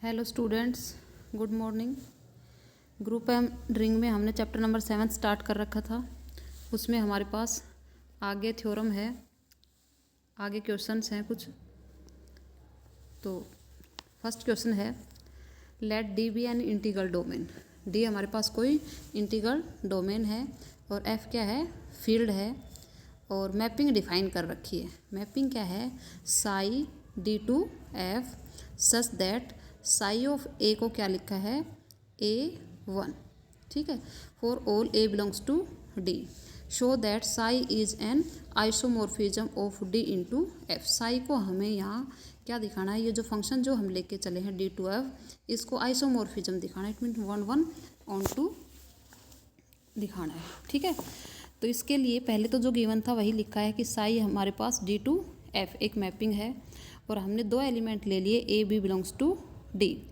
Hello students, good morning. Group and ring में हमने chapter number 7 start कर रखा था। उसमें हमारे पास आगे थ्योरम है, आगे क्वेश्चंस हैं कुछ। तो फर्स्ट क्वेश्चन है, let D be an integral domain. D हमारे पास कोई इंटीग्रल डोमेन है और एफ क्या है, फील्ड है। और मैपिंग डिफाइन कर रखी है। मैपिंग क्या है, psi D to F such that psi of A को क्या लिखा है, A1। ठीक है, for all A belongs to D show that psi is an isomorphism of D into F. Psi को हमें यहाँ क्या दिखाना है, ये जो फंक्शन जो हम लेके चले हैं डी टू एफ, इसको आइसोमॉर्फिज्म दिखाना है। इट मीन 1 1 on 2 दिखाना है। ठीक है, तो इसके लिए पहले तो जो गिवन था वही लिखा है कि साई हमारे पास डी टू एफ एक मैपिंग है और हमने दो एलिमेंट ले लिए, A B belongs to D.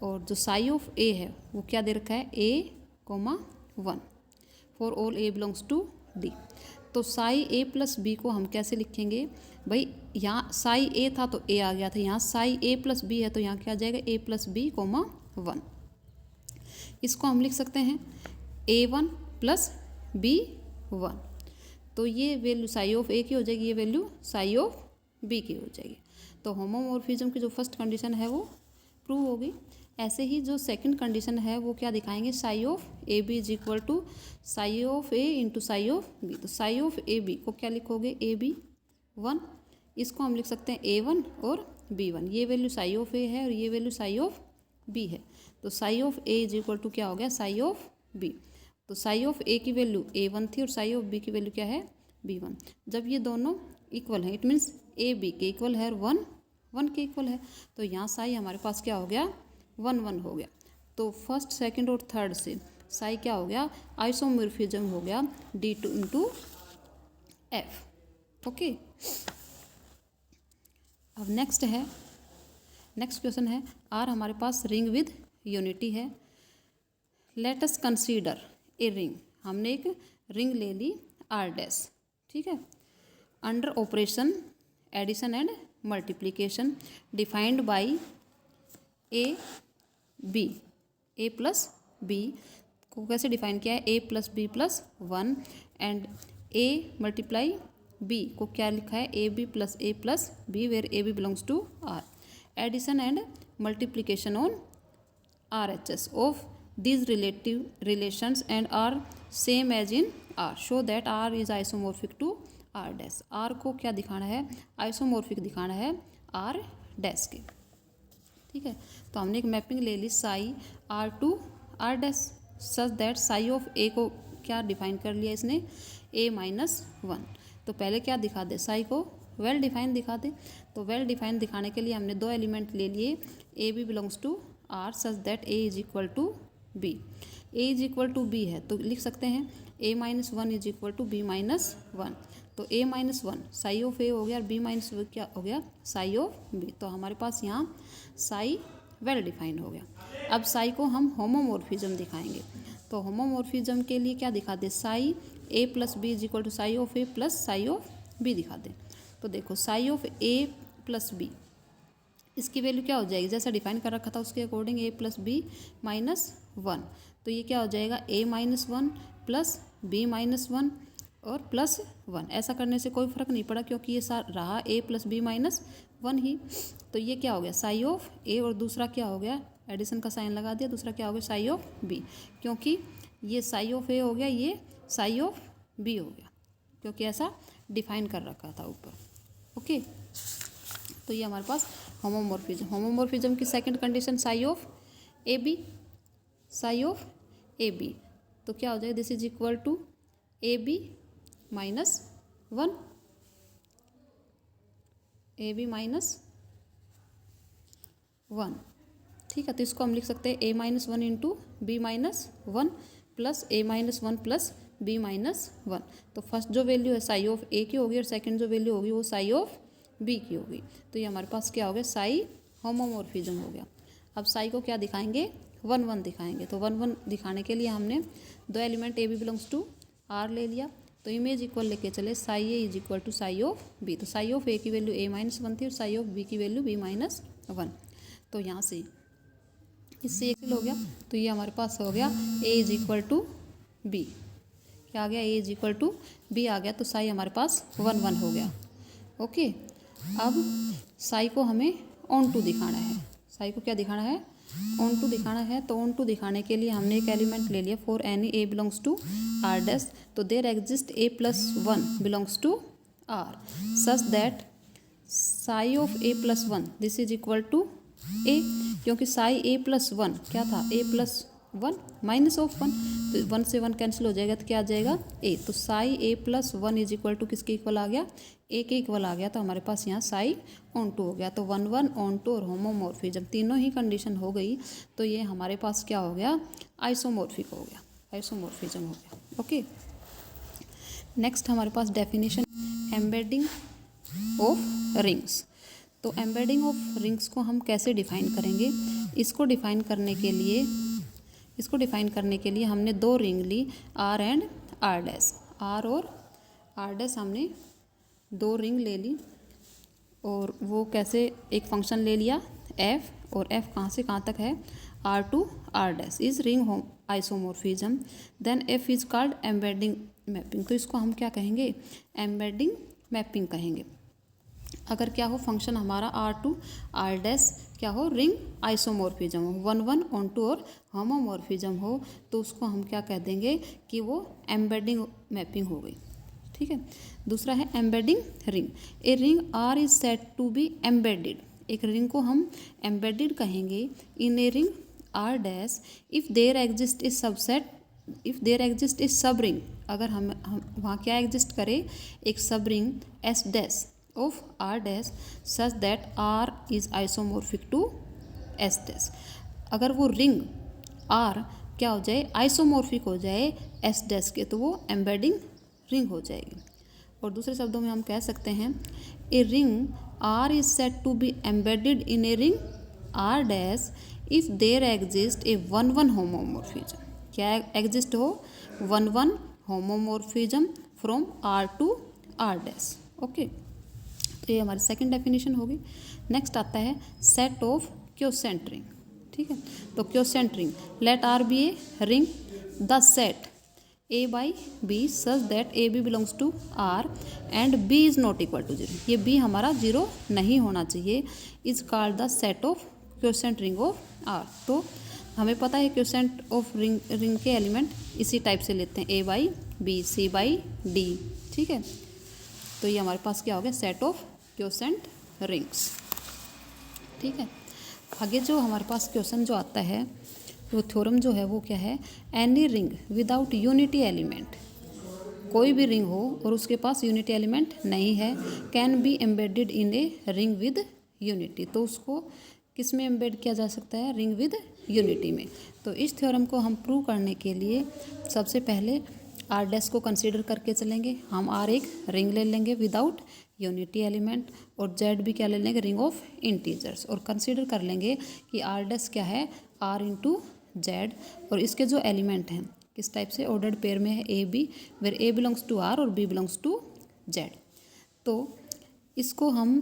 और जो साई ऑफ ए है वो क्या दे रखा है, A1 for all A belongs to D. तो साई ए प्लस बी को हम कैसे लिखेंगे भाई, यहाँ साई ए था तो ए आ गया था, यहाँ साई ए प्लस बी है तो यहाँ क्या आ जाएगा, A प्लस बी 1। इसको हम लिख सकते हैं A1 प्लस B1। तो ये वैल्यू साई ऑफ ए की हो जाएगी, ये वैल्यू साई ऑफ बी की हो जाएगी। तो होमोमॉर्फिज्म की जो फर्स्ट कंडीशन है वो प्रूव होगी। ऐसे ही जो सेकंड कंडीशन है वो क्या दिखाएंगे, psi of A B is equal to psi of A into psi of B. तो साई ऑफ ए बी को क्या लिखोगे, AB1। इसको हम लिख सकते हैं A1 और B1। ये वैल्यू साई ऑफ ए है और ये वैल्यू साई ऑफ बी है। तो psi of A is equal to क्या हो गया, साई ऑफ बी। तो साई ऑफ ए की वैल्यू A1 थी और साई ऑफ बी की वैल्यू क्या है, B1। जब ये दोनों इक्वल हैं, इट मीन्स ए बी के इक्वल है और 1 के इक्वल है, तो यहाँ साई हमारे पास क्या हो गया, 1 1 हो गया। तो फर्स्ट सेकंड और थर्ड से साई क्या हो गया, आइसोमॉर्फिज्म हो गया D2 इंटू एफ। ओके, अब नेक्स्ट क्वेश्चन है, आर हमारे पास रिंग विद यूनिटी है। Let us consider a ring. हमने एक रिंग ले ली R डैश। ठीक है, under operation addition and multiplication defined by A plus B को कैसे डिफाइन किया है, A plus B plus 1 and A multiply B को क्या लिखा है, AB plus A plus B where AB belongs to R। Addition and multiplication on RHS of these relative relations and are same as in R show that R is isomorphic to R dash। R को क्या दिखाना है, isomorphic दिखाना है R dash के। ठीक है, तो हमने एक मैपिंग ले ली psi R to R dash such that psi of A को क्या डिफाइन कर लिया इसने, A-1। तो पहले क्या दिखा दे, साई को वेल डिफाइन दिखा दे। तो वेल डिफाइन दिखाने के लिए हमने दो एलिमेंट ले लिए, A B belongs to R such that A is equal to B। A is equal to B है तो लिख सकते हैं A-1 is equal to B-1। तो A-1 साई ऑफ A हो गया और B-1 क्या हो गया, साई ऑफ B। तो हमारे पास यहाँ साई वेल डिफाइंड हो गया। अब साई को हम होमोमॉर्फिज्म दिखाएंगे। तो होमोमॉर्फिज्म के लिए क्या दिखा दे, psi A plus B is equal to psi of A plus psi of B दिखा दे। तो देखो psi of A plus B, इसकी वैल्यू क्या हो जाएगी, जैसा डिफाइन कर रखा था उसके अकॉर्डिंग A प्लस बी -1। तो ये क्या हो जाएगा, A-1 प्लस B-1 और प्लस 1। ऐसा करने से कोई फ़र्क नहीं पड़ा क्योंकि ये रहा A प्लस B-1 ही। तो ये क्या हो गया, साई ऑफ A और दूसरा क्या हो गया, एडिशन का साइन लगा दिया, दूसरा क्या हो गया, साई ऑफ B। क्योंकि ये साई ऑफ A हो गया, ये साई ऑफ B हो गया, क्योंकि ऐसा डिफाइन कर रखा था ऊपर। ओके, तो ये हमारे पास होमोमॉर्फिज्म की second condition psi of A B, psi of A B. तो क्या हो जाएगा, this is equal to AB-1, AB-1। ठीक है, तो इसको हम लिख सकते हैं A-1 into B-1 plus A-1 plus B-1। तो फर्स्ट जो वैल्यू है साई ऑफ A की होगी और सेकंड जो वैल्यू होगी वो साई ऑफ B की होगी। तो ये हमारे पास क्या हो गया, साई होमोमॉर्फिज्म हो गया। अब साई को क्या दिखाएंगे, 1 1 दिखाएंगे। तो 1 1 दिखाने के लिए हमने दो element AB belongs to R ले लिया। तो इमेज इक्वल लेके चले, psi A is equal to psi of B। तो साई ऑफ A की वैल्यू A-1 थी और साई ऑफ B की वैल्यू B-1। तो यहाँ से इससे ये हो गया, तो ये हमारे पास हो गया a is equal to B. क्या आ गया? a is equal to B आ गया, तो साई हमारे पास 1 1 हो गया। ओके, अब साई को हमें ऑन टू दिखाना है। साई को क्या दिखाना है? ऑन टू दिखाना है। तो ऑन टू दिखाने के लिए हमने एक एलिमेंट ले लिया, for any a belongs to r dash, तो there exist a plus 1 belongs to r such that psi of a plus 1 this is equal to a, क्योंकि साई a प्लस 1 क्या था? a प्लस 1 माइनस ऑफ 1, तो 1 से 1 cancel हो जाएगा, तो क्या आ जाएगा? a। तो psi a plus 1 is equal to किसके इक्वल आ गया? a के इक्वल आ गया। तो हमारे पास यहाँ साई ऑन टू हो गया। तो 1 1 ऑन टू और होमोमॉर्फिज्म तीनों ही कंडीशन हो गई, तो ये हमारे पास क्या हो गया? आइसोमॉर्फिक हो गया, आइसोमॉर्फिज्म हो गया। ओके, नेक्स्ट हमारे पास डेफिनेशन एम्बेडिंग ऑफ रिंग्स। तो एम्बेडिंग ऑफ रिंग्स को हम कैसे डिफाइन करेंगे? इसको डिफाइन करने के लिए हमने दो रिंग ली, R and R dash. R और आर डैश हमने दो रिंग ले ली, और वो कैसे? एक फंक्शन ले लिया f, और f कहाँ से कहाँ तक है? r to r dash is ring homo isomorphism, then f is called embedding mapping. तो इसको हम क्या कहेंगे? एम्बेडिंग मैपिंग कहेंगे। अगर क्या हो? फंक्शन हमारा r टू r डैश क्या हो? रिंग आइसोमॉर्फिज्म हो, 1 1 ऑन टू और होमोमॉर्फिज्म हो, तो उसको हम क्या कह देंगे कि वो एम्बेडिंग मैपिंग हो गई। ठीक है। दूसरा है embedding ring. A ring R is said to be embedded. एक रिंग को हम एम्बेडेड कहेंगे in a ring R dash if there exist is subset, if there exist is subring. अगर हम वहाँ क्या एग्जिस्ट करे? एक subring S dash of R dash such that R is isomorphic to S dash. अगर वो ring are क्या हो जाए? आइसोमॉर्फिक हो जाए एस डैश के, तो वो एम्बेडिंग रिंग हो जाएगी। और दूसरे शब्दों में हम कह सकते हैं A ring R is said to be embedded in a ring R dash if there exist a 1 1 homomorphism. क्या एग्जिस्ट हो? 1 1 homomorphism from R to R dash. Okay, तो ये हमारी सेकंड डेफिनेशन होगी। नेक्स्ट आता है सेट ऑफ क्वोशेंट रिंग। ठीक है, तो quotient ring, let R be a ring, the set a by b such that a b belongs to r and b is not equal to 0। ये b हमारा 0 नहीं होना चाहिए, is called the set of quotient ring of r। तो हमें पता है quotient of ring के एलिमेंट इसी टाइप से लेते हैं, a by b, c by d। ठीक है, तो ये हमारे पास क्या हो गया? Set of quotient rings. ठीक है, आगे जो हमारे पास क्वेश्चन जो आता है, वो थ्योरम जो है वो क्या है? Any ring without unity element, कोई भी रिंग हो और उसके पास यूनिटी एलिमेंट नहीं है, can be embedded in a ring with unity. तो उसको किस में एम्बेड किया जा सकता है? रिंग विद यूनिटी में। तो इस थ्योरम को हम प्रूव करने के लिए सबसे पहले आर डैश को कंसीडर करके चलेंगे। हम आर एक रिंग ले लेंगे विदाउट यूनिटी एलिमेंट, और जेड भी क्या ले लेंगे? रिंग ऑफ इंटीजर्स, और कंसीडर कर लेंगे कि आर डैश क्या है? आर इंटू जेड, और इसके जो एलिमेंट हैं किस टाइप से? ऑर्डर्ड पेयर में है A B, where A belongs to R और बी बिलोंग्स टू जेड। तो इसको हम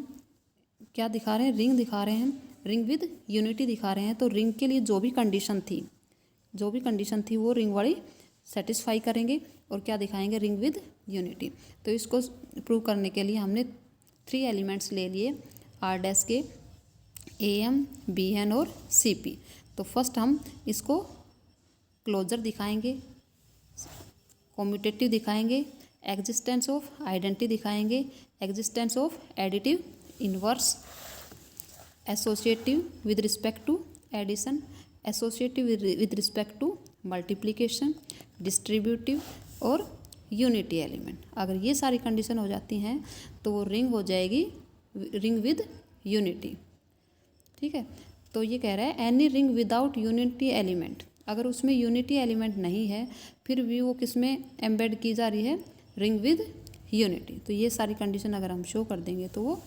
क्या दिखा रहे हैं? रिंग दिखा रहे हैं, रिंग विद यूनिटी दिखा रहे हैं। तो रिंग के लिए जो भी कंडीशन थी वो रिंग वाली सेटिस्फाई करेंगे, और क्या दिखाएंगे? Ring with unity. तो इसको प्रूव करने के लिए हमने 3 एलिमेंट्स ले लिए आर डैश के, ए एम, बी एन और सी पी। तो फर्स्ट हम इसको क्लोजर दिखाएंगे, कॉम्यूटेटिव दिखाएंगे, एग्जिस्टेंस ऑफ आइडेंटिटी दिखाएंगे, existence of additive, inverse, associative with respect to addition, associative with respect to multiplication, distributive और यूनिटी एलिमेंट। अगर ये सारी कंडीशन हो जाती हैं तो वो रिंग हो जाएगी रिंग विद यूनिटी। ठीक है, तो ये कह रहा है any ring without unity element, अगर उसमें यूनिटी एलिमेंट नहीं है फिर भी वो किस में एम्बेड की जा रही है? Ring with unity. तो ये सारी कंडीशन अगर हम शो कर देंगे तो वो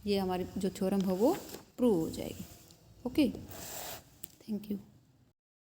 ये हमारी जो थ्योरम है वो प्रूव हो जाएगी। Okay, thank you.